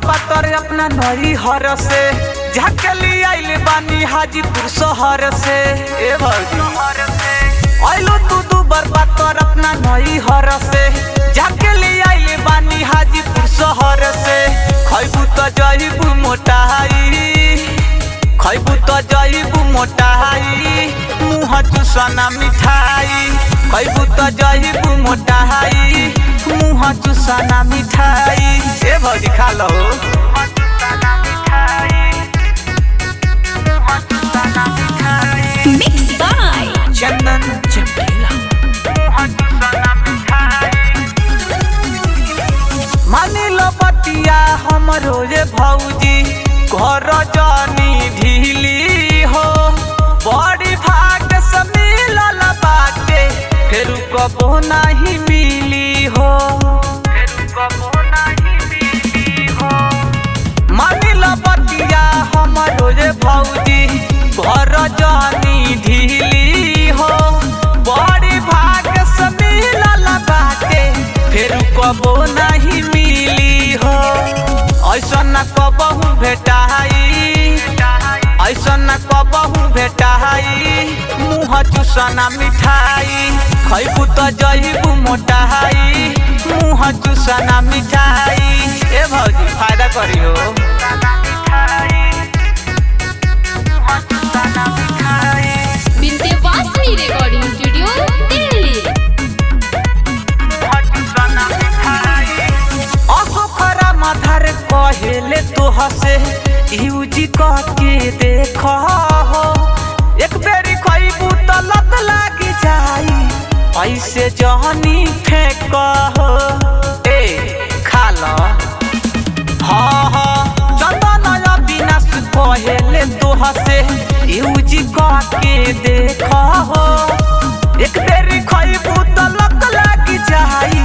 पातर अपना नई हर से झकली आइल बानी हाजीपुर शहर से आइलो तू दुबर पातर अपना नई हर से झकली आइल बानी हाजीपुर शहर से खैबू तो जइबू मोटाई खैबू तो जइबू मोटाई मुँह चुसना मिठाई खैबू तो जइबू मोटाई मुँह चुसना मिठाई ए भौजी खा लो Mixed by चंदन चमकीला मानी लो बतिया हमरो रे भौजी घर जानी ढीली हो बड़ी भाग से मिलल बाटे फिर कबो नहीं मिली हो मानी लो बतिया हमरो रे भौजी घर जानी ढीली हो बड़ी भाग से मिलल बाटे फिर कबो नहीं मिली हो ऐसा न कबहू भेटाई ऐसा न कबहू भेटाई मुँह चुसना मिठाई खैबू तो जइबू मोटाई मुँह चुसना मिठाई ए भौजी फायदा करियो विंध्यवासिनी रिकॉर्डिंग स्टूडियो दिल्ली। अखरा माधर कहेले तो हसे यूजी कह के देख हो एक बेरी खैबू तो लत लागी जाई ऐसे जहनी फेंक हो ए खा लो हाँ चंदन अविनाश कहेले तो हसे यूजी कह के देख हो एक बेरी खैबू तो लत लागी जाई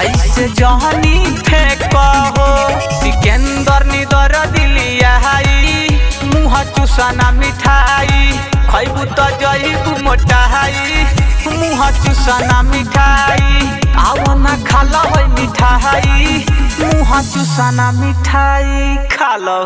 ऐसे जहनी फेंक हो सिकंदर निदर दिलिया मुँह चुसना मिठाई खैबू तो जइबू मोटाई मुँह चुसना मिठाई आओ ना खा लो मिठाई मुँह चुसना मिठाई खा लो।